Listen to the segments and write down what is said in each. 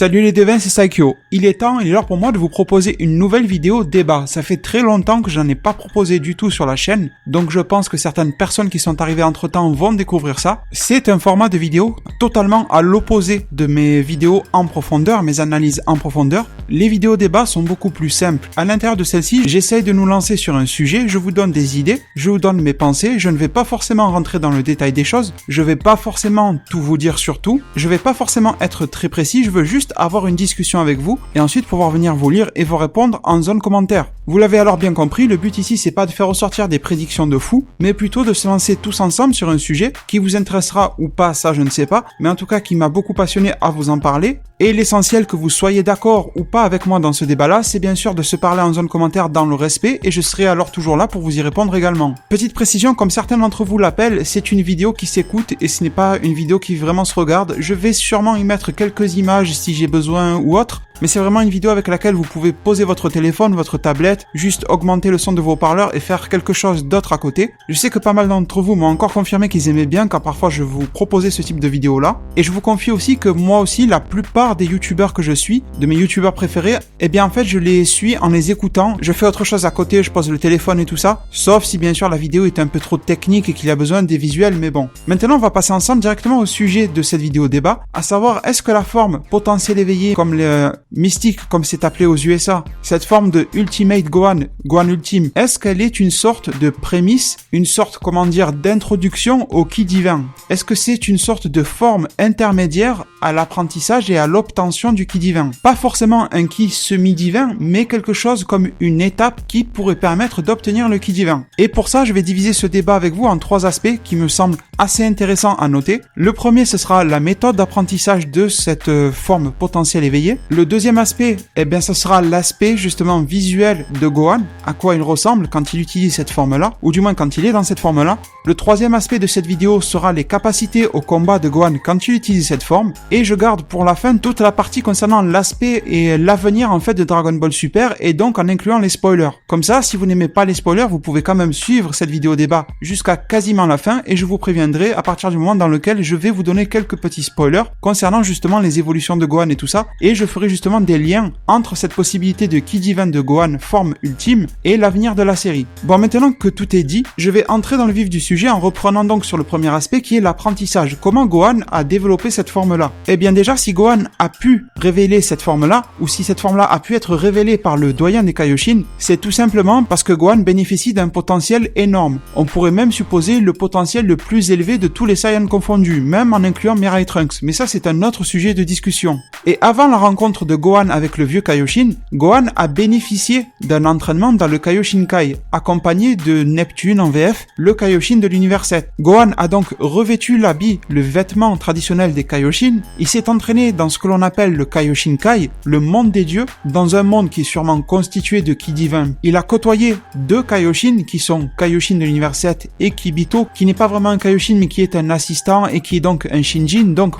Salut les devins, c'est Saikyo. Il est l'heure pour moi de vous proposer une nouvelle vidéo débat. Ça fait très longtemps que j'en ai pas proposé du tout sur la chaîne, donc je pense que certaines personnes qui sont arrivées entre temps vont découvrir ça. C'est un format de vidéo totalement à l'opposé de mes vidéos en profondeur, mes analyses en profondeur. Les vidéos débats sont beaucoup plus simples. À l'intérieur de celle-ci, j'essaye de nous lancer sur un sujet, je vous donne des idées, je vous donne mes pensées, je ne vais pas forcément rentrer dans le détail des choses, je vais pas forcément tout vous dire sur tout, je vais pas forcément être très précis, je veux juste avoir une discussion avec vous et ensuite pouvoir venir vous lire et vous répondre en zone commentaire. Vous l'avez alors bien compris, le but ici c'est pas de faire ressortir des prédictions de fou, mais plutôt de se lancer tous ensemble sur un sujet qui vous intéressera ou pas, ça je ne sais pas, mais en tout cas qui m'a beaucoup passionné à vous en parler. Et l'essentiel, que vous soyez d'accord ou pas avec moi dans ce débat-là, c'est bien sûr de se parler en zone commentaire dans le respect, et je serai alors toujours là pour vous y répondre également. Petite précision, comme certains d'entre vous l'appellent, c'est une vidéo qui s'écoute et ce n'est pas une vidéo qui vraiment se regarde. Je vais sûrement y mettre quelques images si j'ai besoin ou autre, mais c'est vraiment une vidéo avec laquelle vous pouvez poser votre téléphone, votre tablette, juste augmenter le son de vos haut-parleurs et faire quelque chose d'autre à côté. Je sais que pas mal d'entre vous m'ont encore confirmé qu'ils aimaient bien quand parfois je vous proposais ce type de vidéo-là. Et je vous confie aussi que moi aussi, la plupart des youtubeurs que je suis, de mes youtubeurs préférés, eh bien en fait je les suis en les écoutant. Je fais autre chose à côté, je pose le téléphone et tout ça. Sauf si bien sûr la vidéo est un peu trop technique et qu'il y a besoin des visuels, mais bon. Maintenant on va passer ensemble directement au sujet de cette vidéo débat, à savoir est-ce que la forme potentiel éveillé comme les mystique, comme c'est appelé aux USA, cette forme de Ultimate Gohan, Gohan Ultime, est-ce qu'elle est une sorte de prémisse, une sorte, comment dire, d'introduction au ki divin? Est-ce que c'est une sorte de forme intermédiaire à l'apprentissage et à l'obtention du ki divin? Pas forcément un ki semi-divin, mais quelque chose comme une étape qui pourrait permettre d'obtenir le ki divin. Et pour ça, je vais diviser ce débat avec vous en 3 aspects qui me semblent assez intéressants à noter. Le premier, ce sera la méthode d'apprentissage de cette forme potentielle éveillée. Le deuxième aspect, eh bien, ce sera l'aspect justement visuel de Gohan, à quoi il ressemble quand il utilise cette forme-là, ou du moins quand il est dans cette forme-là. Le troisième aspect de cette vidéo sera les capacités au combat de Gohan quand il utilise cette forme, et je garde pour la fin toute la partie concernant l'aspect et l'avenir en fait de Dragon Ball Super, et donc en incluant les spoilers. Comme ça, si vous n'aimez pas les spoilers, vous pouvez quand même suivre cette vidéo débat jusqu'à quasiment la fin, et je vous préviendrai à partir du moment dans lequel je vais vous donner quelques petits spoilers concernant justement les évolutions de Gohan et tout ça, et je ferai justement des liens entre cette possibilité de ki divin de Gohan forme ultime et l'avenir de la série. Bon, maintenant que tout est dit, je vais entrer dans le vif du sujet en reprenant donc sur le premier aspect qui est l'apprentissage. Comment Gohan a développé cette forme-là? Eh bien déjà, si Gohan a pu révéler cette forme-là, ou si cette forme-là a pu être révélée par le doyen des Kaioshin, c'est tout simplement parce que Gohan bénéficie d'un potentiel énorme. On pourrait même supposer le potentiel le plus élevé de tous les Saiyans confondus, même en incluant Mirai Trunks, mais ça c'est un autre sujet de discussion. Et avant la rencontre de Gohan avec le vieux Kaioshin, Gohan a bénéficié d'un entraînement dans le Kaioshinkai, accompagné de Neptune en VF, le Kaioshin de l'univers 7. Gohan a donc revêtu l'habit, le vêtement traditionnel des Kaioshin. Il s'est entraîné dans ce que l'on appelle le Kaioshinkai, le monde des dieux, dans un monde qui est sûrement constitué de ki divin. Il a côtoyé 2 Kaioshin qui sont Kaioshin de l'univers 7 et Kibito, qui n'est pas vraiment un Kaioshin mais qui est un assistant et qui est donc un Shinjin, donc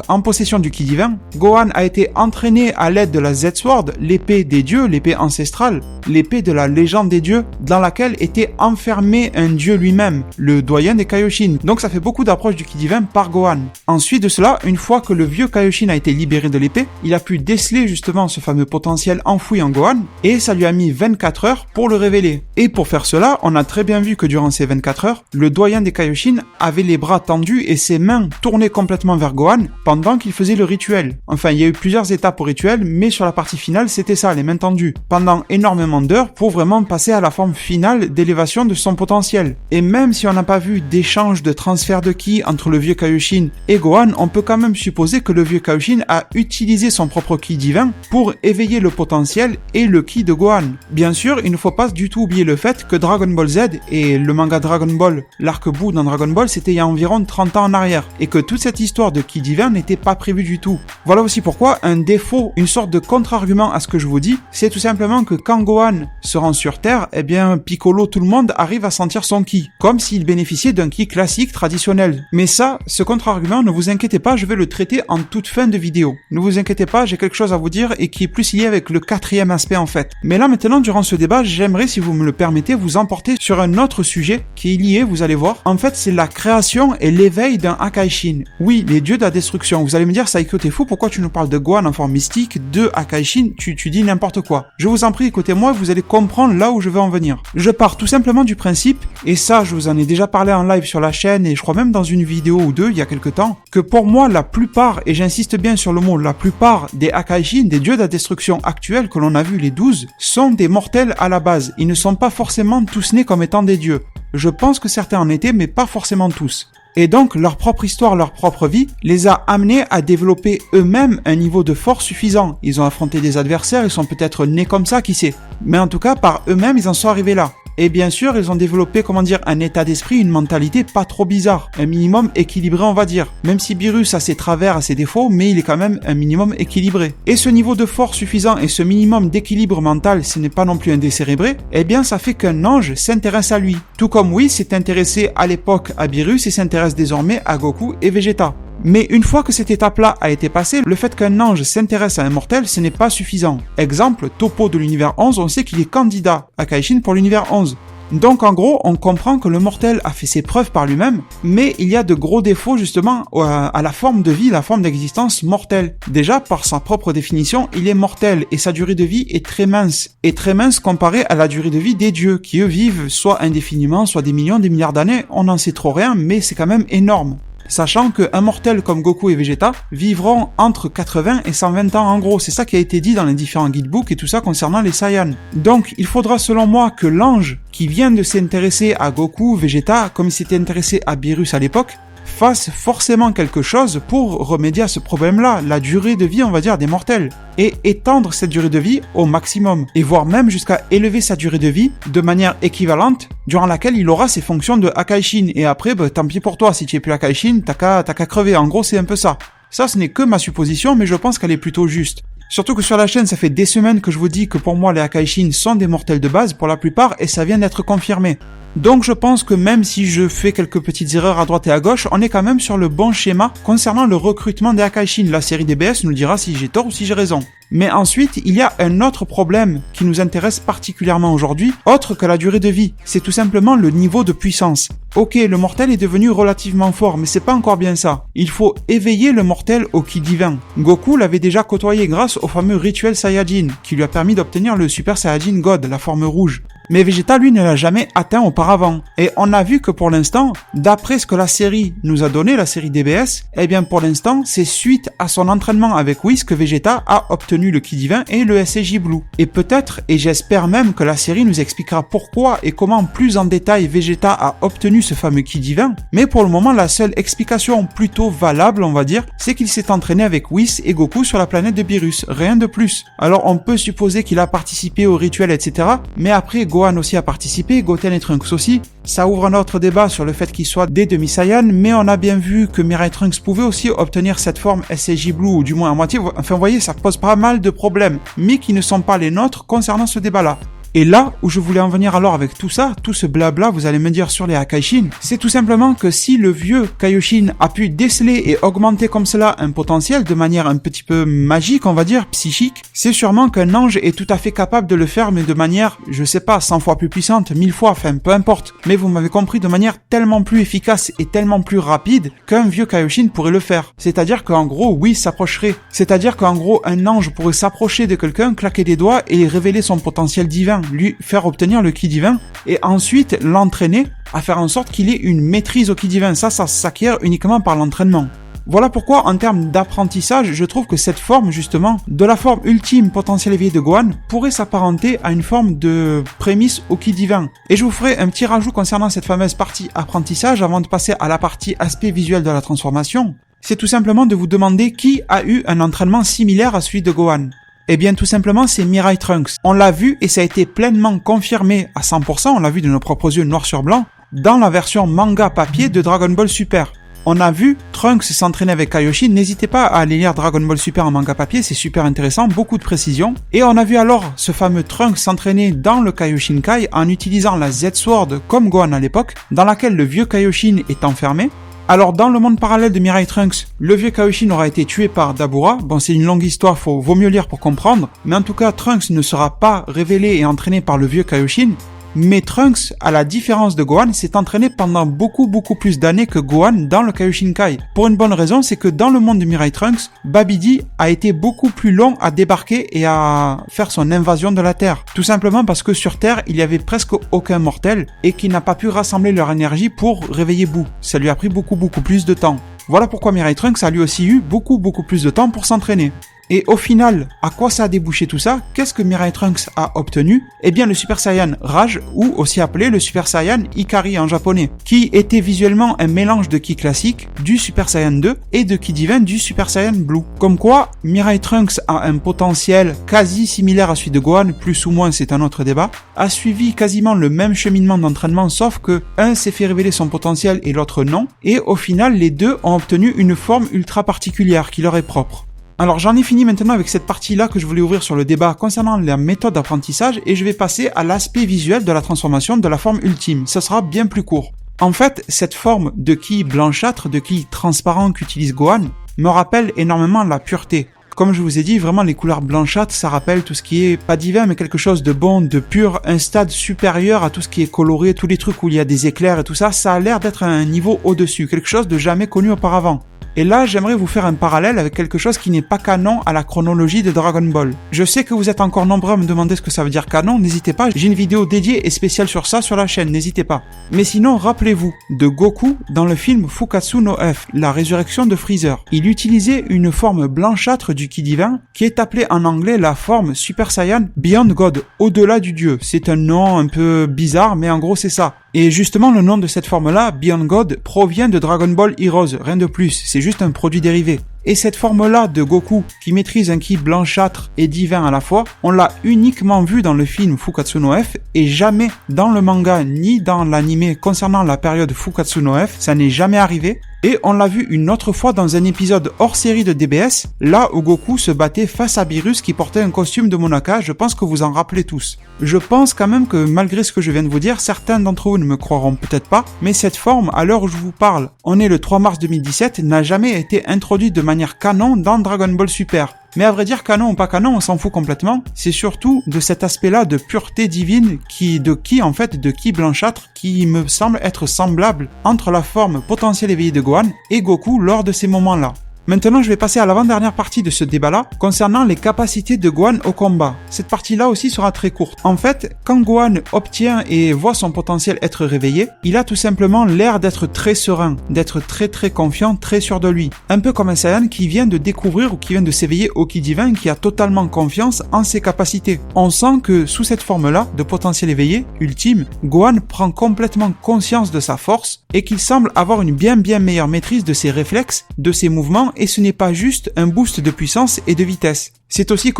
en possession du ki divin. Gohan a été entraîné à l'aide de la Z-Sword, l'épée des dieux, l'épée ancestrale, l'épée de la légende des dieux, dans laquelle était enfermé un dieu lui-même, le doyen des Kaioshin. Donc ça fait beaucoup d'approches du ki divin par Gohan. Ensuite de cela, une fois que le vieux Kaioshin a été libéré de l'épée, il a pu déceler justement ce fameux potentiel enfoui en Gohan, et ça lui a mis 24 heures pour le révéler. Et pour faire cela, on a très bien vu que durant ces 24 heures, le doyen des Kaioshin avait les bras tendus et ses mains tournées complètement vers Gohan pendant qu'il faisait le rituel. Enfin, il y a eu plusieurs étapes au rituel, mais sur la partie finale, c'était ça, les mains tendues, pendant énormément d'heures pour vraiment passer à la forme finale d'élévation de son potentiel. Et même si on n'a pas vu d'échange de transfert de ki entre le vieux Kaioshin et Gohan, on peut quand même supposer que le vieux Kaioshin a utilisé son propre ki divin pour éveiller le potentiel et le ki de Gohan. Bien sûr, il ne faut pas du tout oublier le fait que Dragon Ball Z et le manga Dragon Ball, l'arc Buu dans Dragon Ball, c'était il y a environ 30 ans en arrière, et que toute cette histoire de ki divin n'était pas prévue du tout. Voilà aussi pourquoi un défaut une sorte de contre-argument à ce que je vous dis, c'est tout simplement que quand Gohan se rend sur Terre, eh bien Piccolo, tout le monde arrive à sentir son ki, comme s'il bénéficiait d'un ki classique traditionnel. Mais ça, ce contre-argument, ne vous inquiétez pas, je vais le traiter en toute fin de vidéo. Ne vous inquiétez pas, j'ai quelque chose à vous dire et qui est plus lié avec le quatrième aspect en fait. Mais là maintenant, durant ce débat, j'aimerais, si vous me le permettez, vous emporter sur un autre sujet qui est lié, vous allez voir. En fait, c'est la création et l'éveil d'un Akaishin. Oui, les dieux de la destruction. Vous allez me dire, Saikyo, t'es fou, pourquoi tu nous parles de Gohan en forme mystique, de Akaishin, tu dis n'importe quoi. Je vous en prie, écoutez-moi, vous allez comprendre là où je veux en venir. Je pars tout simplement du principe, et ça, je vous en ai déjà parlé en live sur la chaîne, et je crois même dans une vidéo ou deux, il y a quelque temps, que pour moi, la plupart, et j'insiste bien sur le mot, la plupart des Akaishin, des dieux de la destruction actuels que l'on a vu, les 12, sont des mortels à la base. Ils ne sont pas forcément tous nés comme étant des dieux. Je pense que certains en étaient, mais pas forcément tous. Et donc, leur propre histoire, leur propre vie, les a amenés à développer eux-mêmes un niveau de force suffisant. Ils ont affronté des adversaires, ils sont peut-être nés comme ça, qui sait. Mais en tout cas, par eux-mêmes, ils en sont arrivés là. Et bien sûr, ils ont développé, un état d'esprit, une mentalité pas trop bizarre. Un minimum équilibré, on va dire. Même si Beerus a ses travers, a ses défauts, mais il est quand même un minimum équilibré. Et ce niveau de force suffisant et ce minimum d'équilibre mental, ce n'est pas non plus un décérébré, eh bien ça fait qu'un ange s'intéresse à lui. Tout comme Whis s'est intéressé à l'époque à Beerus et s'intéresse désormais à Goku et Vegeta. Mais une fois que cette étape-là a été passée, le fait qu'un ange s'intéresse à un mortel, ce n'est pas suffisant. Exemple, Toppo de l'univers 11, on sait qu'il est candidat à Akaishin pour l'univers 11. Donc en gros, on comprend que le mortel a fait ses preuves par lui-même, mais il y a de gros défauts justement à la forme de vie, la forme d'existence mortelle. Déjà, par sa propre définition, il est mortel et sa durée de vie est très mince comparée à la durée de vie des dieux, qui eux vivent soit indéfiniment, soit des millions, des milliards d'années, on n'en sait trop rien, mais c'est quand même énorme. Sachant qu'un mortel comme Goku et Vegeta vivront entre 80 et 120 ans en gros. C'est ça qui a été dit dans les différents guidebooks et tout ça concernant les Saiyans. Donc il faudra selon moi que l'ange qui vient de s'intéresser à Goku, Vegeta, comme il s'était intéressé à Beerus à l'époque, fasse forcément quelque chose pour remédier à ce problème-là, la durée de vie, on va dire, des mortels, et étendre cette durée de vie au maximum, et voire même jusqu'à élever sa durée de vie de manière équivalente, durant laquelle il aura ses fonctions de Akaishin, et après, tant pis pour toi, si tu es plus Akaishin, t'as qu'à crever, en gros c'est un peu ça. Ça, ce n'est que ma supposition, mais je pense qu'elle est plutôt juste. Surtout que sur la chaîne, ça fait des semaines que je vous dis que pour moi, les Akaishin sont des mortels de base pour la plupart, et ça vient d'être confirmé. Donc je pense que même si je fais quelques petites erreurs à droite et à gauche, on est quand même sur le bon schéma concernant le recrutement des Akaishin. La série DBS nous dira si j'ai tort ou si j'ai raison. Mais ensuite, il y a un autre problème qui nous intéresse particulièrement aujourd'hui, autre que la durée de vie. C'est tout simplement le niveau de puissance. Ok, le mortel est devenu relativement fort, mais c'est pas encore bien ça. Il faut éveiller le mortel au ki divin. Goku l'avait déjà côtoyé grâce au fameux rituel Saiyajin, qui lui a permis d'obtenir le Super Saiyajin God, la forme rouge. Mais Vegeta, lui, ne l'a jamais atteint auparavant. Et on a vu que pour l'instant, d'après ce que la série nous a donné, la série DBS, eh bien pour l'instant, c'est suite à son entraînement avec Whis que Vegeta a obtenu le ki divin et le SCJ Blue. Et peut-être, et j'espère même que la série nous expliquera pourquoi et comment plus en détail Vegeta a obtenu ce fameux ki divin. Mais pour le moment, la seule explication plutôt valable, on va dire, c'est qu'il s'est entraîné avec Whis et Goku sur la planète de Beerus. Rien de plus. Alors on peut supposer qu'il a participé au rituel, etc. Mais après, Gohan aussi a participé, Goten et Trunks aussi. Ça ouvre un autre débat sur le fait qu'ils soient des demi-Saiyans, mais on a bien vu que Mirai Trunks pouvait aussi obtenir cette forme SCJ Blue, ou du moins à moitié. Enfin, vous voyez, ça pose pas mal de problèmes, mais qui ne sont pas les nôtres concernant ce débat-là. Et là où je voulais en venir alors avec tout ça, tout ce blabla, vous allez me dire sur les Akaishin, c'est tout simplement que si le vieux Kaioshin a pu déceler et augmenter comme cela un potentiel de manière un petit peu magique, on va dire, psychique, c'est sûrement qu'un ange est tout à fait capable de le faire, mais de manière, je sais pas, 100 fois plus puissante, 1000 fois, enfin peu importe. Mais vous m'avez compris, de manière tellement plus efficace et tellement plus rapide qu'un vieux Kaioshin pourrait le faire. C'est-à-dire qu'en gros, oui, s'approcherait. C'est-à-dire qu'en gros, un ange pourrait s'approcher de quelqu'un, claquer des doigts et révéler son potentiel divin, lui faire obtenir le ki divin et ensuite l'entraîner à faire en sorte qu'il ait une maîtrise au ki divin. Ça s'acquiert uniquement par l'entraînement. Voilà pourquoi en termes d'apprentissage, je trouve que cette forme justement, de la forme ultime potentiel éveillé de Gohan, pourrait s'apparenter à une forme de prémisse au ki divin. Et je vous ferai un petit rajout concernant cette fameuse partie apprentissage avant de passer à la partie aspect visuel de la transformation. C'est tout simplement de vous demander qui a eu un entraînement similaire à celui de Gohan. Eh bien tout simplement c'est Mirai Trunks. On l'a vu et ça a été pleinement confirmé à 100%, on l'a vu de nos propres yeux noir sur blanc, dans la version manga papier de Dragon Ball Super. On a vu Trunks s'entraîner avec Kaioshin, n'hésitez pas à aller lire Dragon Ball Super en manga papier, c'est super intéressant, beaucoup de précision. Et on a vu alors ce fameux Trunks s'entraîner dans le Kaioshin Kai en utilisant la Z-Sword comme Gohan à l'époque, dans laquelle le vieux Kaioshin est enfermé. Alors dans le monde parallèle de Mirai Trunks, le vieux Kaioshin aura été tué par Dabura, bon c'est une longue histoire, vaut mieux lire pour comprendre, mais en tout cas Trunks ne sera pas révélé et entraîné par le vieux Kaioshin. Mais Trunks, à la différence de Gohan, s'est entraîné pendant beaucoup plus d'années que Gohan dans le Kaioshin Kai. Pour une bonne raison, c'est que dans le monde de Mirai Trunks, Babidi a été beaucoup plus long à débarquer et à faire son invasion de la Terre. Tout simplement parce que sur Terre, il y avait presque aucun mortel et qu'il n'a pas pu rassembler leur énergie pour réveiller Boo. Ça lui a pris beaucoup plus de temps. Voilà pourquoi Mirai Trunks a lui aussi eu beaucoup plus de temps pour s'entraîner. Et au final, à quoi ça a débouché tout ça? Qu'est-ce que Mirai Trunks a obtenu? Eh bien le Super Saiyan Rage, ou aussi appelé le Super Saiyan Ikari en japonais, qui était visuellement un mélange de ki classique, du Super Saiyan 2, et de ki divin du Super Saiyan Blue. Comme quoi, Mirai Trunks a un potentiel quasi similaire à celui de Gohan, plus ou moins c'est un autre débat, a suivi quasiment le même cheminement d'entraînement, sauf que un s'est fait révéler son potentiel et l'autre non, et au final les deux ont obtenu une forme ultra particulière qui leur est propre. Alors j'en ai fini maintenant avec cette partie-là que je voulais ouvrir sur le débat concernant la méthode d'apprentissage et je vais passer à l'aspect visuel de la transformation de la forme ultime. Ça sera bien plus court. En fait, cette forme de ki blanchâtre, de ki transparent qu'utilise Gohan, me rappelle énormément la pureté. Comme je vous ai dit, vraiment les couleurs blanchâtres, ça rappelle tout ce qui est pas divin, mais quelque chose de bon, de pur, un stade supérieur à tout ce qui est coloré, tous les trucs où il y a des éclairs et tout ça, ça a l'air d'être un niveau au-dessus, quelque chose de jamais connu auparavant. Et là, j'aimerais vous faire un parallèle avec quelque chose qui n'est pas canon à la chronologie de Dragon Ball. Je sais que vous êtes encore nombreux à me demander ce que ça veut dire canon, n'hésitez pas, j'ai une vidéo dédiée et spéciale sur ça sur la chaîne, n'hésitez pas. Mais sinon, rappelez-vous de Goku dans le film Fukatsu no F, la résurrection de Freezer. Il utilisait une forme blanchâtre du ki divin, qui est appelée en anglais la forme Super Saiyan Beyond God, au-delà du dieu. C'est un nom un peu bizarre, mais en gros c'est ça. Et justement, le nom de cette forme-là, Beyond God, provient de Dragon Ball Heroes, rien de plus, c'est juste un produit dérivé. Et cette forme-là de Goku, qui maîtrise un ki blanchâtre et divin à la fois, on l'a uniquement vu dans le film Fukatsu no F, et jamais dans le manga ni dans l'anime concernant la période Fukatsu no F, ça n'est jamais arrivé. Et on l'a vu une autre fois dans un épisode hors série de DBS, là où Goku se battait face à Beerus qui portait un costume de Monaka, je pense que vous en rappelez tous. Je pense quand même que malgré ce que je viens de vous dire, certains d'entre vous ne me croiront peut-être pas, mais cette forme, à l'heure où je vous parle, on est le 3 mars 2017, n'a jamais été introduite de manière canon dans Dragon Ball Super. Mais à vrai dire, canon ou pas canon, on s'en fout complètement. C'est surtout de cet aspect-là de pureté divine de ki blanchâtre, qui me semble être semblable entre la forme potentielle éveillée de Gohan et Goku lors de ces moments-là. Maintenant, je vais passer à l'avant-dernière partie de ce débat-là, concernant les capacités de Gohan au combat. Cette partie-là aussi sera très courte. En fait, quand Gohan obtient et voit son potentiel être réveillé, il a tout simplement l'air d'être très serein, d'être très confiant, très sûr de lui. Un peu comme un Saiyan qui vient de découvrir ou qui vient de s'éveiller au ki divin, qui a totalement confiance en ses capacités. On sent que sous cette forme-là, de potentiel éveillé, ultime, Gohan prend complètement conscience de sa force et qu'il semble avoir une bien meilleure maîtrise de ses réflexes, de ses mouvements, et ce n'est pas juste un boost de puissance et de vitesse. C'est aussi,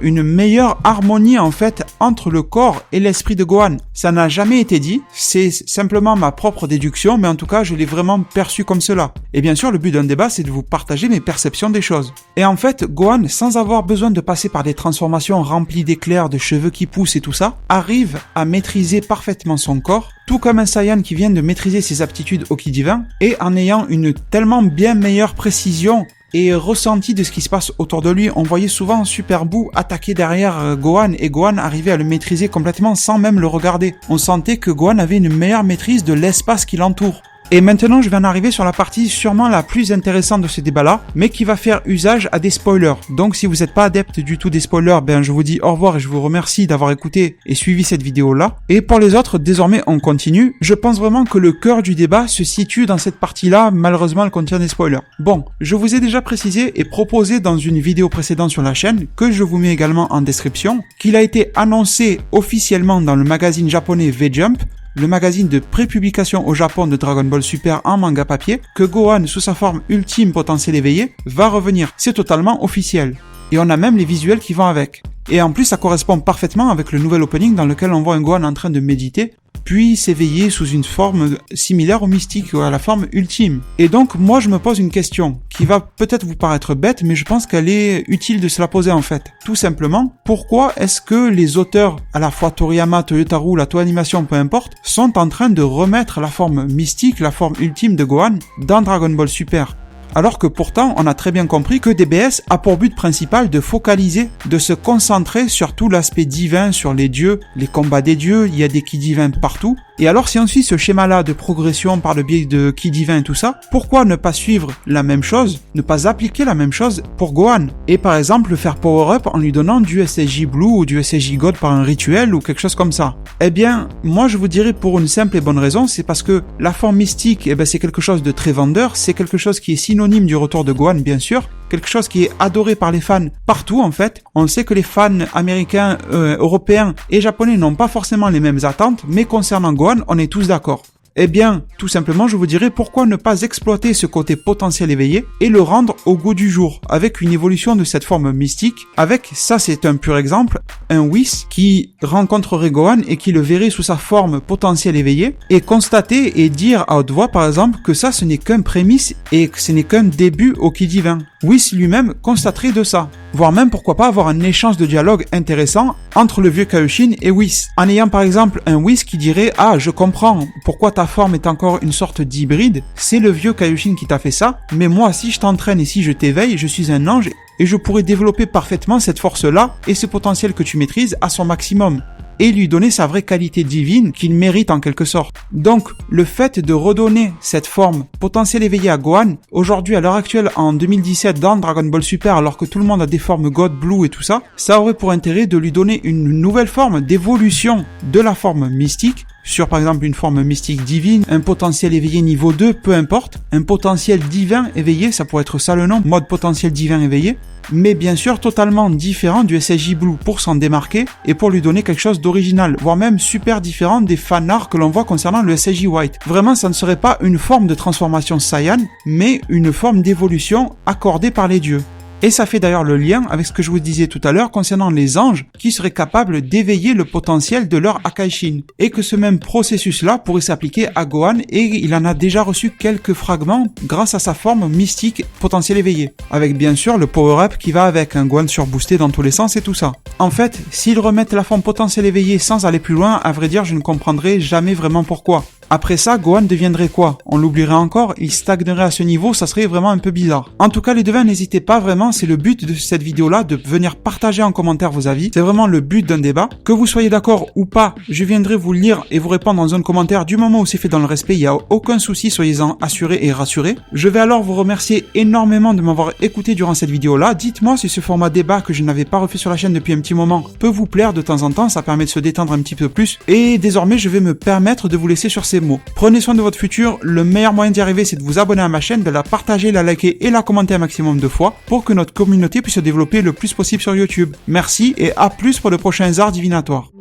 une meilleure harmonie en fait entre le corps et l'esprit de Gohan. Ça n'a jamais été dit, c'est simplement ma propre déduction, mais en tout cas je l'ai vraiment perçu comme cela. Et bien sûr le but d'un débat c'est de vous partager mes perceptions des choses. Et en fait Gohan, sans avoir besoin de passer par des transformations remplies d'éclairs, de cheveux qui poussent et tout ça, arrive à maîtriser parfaitement son corps, tout comme un Saiyan qui vient de maîtriser ses aptitudes au ki divin, et en ayant une tellement bien meilleure précision et ressenti de ce qui se passe autour de lui. On voyait souvent Super Boo attaquer derrière Gohan et Gohan arrivait à le maîtriser complètement sans même le regarder. On sentait que Gohan avait une meilleure maîtrise de l'espace qui l'entoure. Et maintenant, je vais en arriver sur la partie sûrement la plus intéressante de ce débat-là, mais qui va faire usage à des spoilers. Donc, si vous n'êtes pas adepte du tout des spoilers, je vous dis au revoir et je vous remercie d'avoir écouté et suivi cette vidéo-là. Et pour les autres, désormais, on continue. Je pense vraiment que le cœur du débat se situe dans cette partie-là. Malheureusement, elle contient des spoilers. Bon, je vous ai déjà précisé et proposé dans une vidéo précédente sur la chaîne, que je vous mets également en description, qu'il a été annoncé officiellement dans le magazine japonais V-Jump, le magazine de prépublication au Japon de Dragon Ball Super en manga papier, que Gohan, sous sa forme ultime potentiel éveillé, va revenir. C'est totalement officiel. Et on a même les visuels qui vont avec. Et en plus, ça correspond parfaitement avec le nouvel opening dans lequel on voit un Gohan en train de méditer, puis s'éveiller sous une forme similaire au mystique ou à la forme ultime. Et donc moi je me pose une question qui va peut-être vous paraître bête, mais je pense qu'elle est utile de se la poser en fait. Tout simplement, pourquoi est-ce que les auteurs, à la fois Toriyama, Toyotaro, la Toei Animation, peu importe, sont en train de remettre la forme mystique, la forme ultime de Gohan dans Dragon Ball Super ? Alors que pourtant, on a très bien compris que DBS a pour but principal de focaliser, de se concentrer sur tout l'aspect divin, sur les dieux, les combats des dieux, il y a des ki divins partout. Et alors si on suit ce schéma-là de progression par le biais de ki divins et tout ça, pourquoi ne pas suivre la même chose, ne pas appliquer la même chose pour Gohan? Et par exemple le faire power-up en lui donnant du SSJ Blue ou du SSJ God par un rituel ou quelque chose comme ça. Eh bien, moi je vous dirais pour une simple et bonne raison, c'est parce que la forme mystique, c'est quelque chose de très vendeur, c'est quelque chose qui est synonyme du retour de Gohan bien sûr, quelque chose qui est adoré par les fans partout en fait. On sait que les fans américains, européens et japonais n'ont pas forcément les mêmes attentes, mais concernant Gohan, on est tous d'accord. Eh bien, tout simplement, je vous dirais pourquoi ne pas exploiter ce côté potentiel éveillé et le rendre au goût du jour, avec une évolution de cette forme mystique, avec, ça c'est un pur exemple, un Whis qui rencontrerait Gohan et qui le verrait sous sa forme potentielle éveillée, et constater et dire à haute voix par exemple que ça ce n'est qu'un prémisse et que ce n'est qu'un début au ki divin. Whis lui-même constaterait de ça, voire même pourquoi pas avoir un échange de dialogue intéressant entre le vieux Kaioshin et Whis, en ayant par exemple un Whis qui dirait « Ah, je comprends pourquoi ta forme est encore une sorte d'hybride, c'est le vieux Kaioshin qui t'a fait ça, mais moi si je t'entraîne et si je t'éveille, je suis un ange et je pourrais développer parfaitement cette force-là et ce potentiel que tu maîtrises à son maximum. » et lui donner sa vraie qualité divine qu'il mérite en quelque sorte. Donc, le fait de redonner cette forme potentielle éveillée à Gohan, aujourd'hui à l'heure actuelle en 2017 dans Dragon Ball Super alors que tout le monde a des formes God, Blue et tout ça, ça aurait pour intérêt de lui donner une nouvelle forme d'évolution de la forme mystique, sur par exemple une forme mystique divine, un potentiel éveillé niveau 2, peu importe, un potentiel divin éveillé, ça pourrait être ça le nom, mode potentiel divin éveillé, mais bien sûr totalement différent du SSJ Blue pour s'en démarquer et pour lui donner quelque chose d'original, voire même super différent des fanarts que l'on voit concernant le SSJ White. Vraiment, ça ne serait pas une forme de transformation Saiyan, mais une forme d'évolution accordée par les dieux. Et ça fait d'ailleurs le lien avec ce que je vous disais tout à l'heure concernant les anges qui seraient capables d'éveiller le potentiel de leur Akaishin. Et que ce même processus-là pourrait s'appliquer à Gohan et il en a déjà reçu quelques fragments grâce à sa forme mystique potentiel éveillé. Avec bien sûr le power-up qui va avec un Gohan surboosté dans tous les sens et tout ça. En fait, s'ils remettent la forme potentielle éveillée sans aller plus loin, à vrai dire je ne comprendrai jamais vraiment pourquoi. Après ça, Gohan deviendrait quoi? On l'oublierait encore? Il stagnerait à ce niveau? Ça serait vraiment un peu bizarre. En tout cas, les devins, n'hésitez pas vraiment, c'est le but de cette vidéo-là, de venir partager en commentaire vos avis. C'est vraiment le but d'un débat. Que vous soyez d'accord ou pas, je viendrai vous lire et vous répondre dans un commentaire du moment où c'est fait dans le respect, il n'y a aucun souci, soyez-en assurés et rassurés. Je vais alors vous remercier énormément de m'avoir écouté durant cette vidéo-là. Dites-moi si ce format débat que je n'avais pas refait sur la chaîne depuis un petit moment peut vous plaire de temps en temps, ça permet de se détendre un petit peu plus. Et désormais, je vais me permettre de vous laisser sur ces mots. Prenez soin de votre futur, le meilleur moyen d'y arriver c'est de vous abonner à ma chaîne, de la partager, la liker et la commenter un maximum de fois pour que notre communauté puisse se développer le plus possible sur YouTube. Merci et à plus pour de prochains arts divinatoires.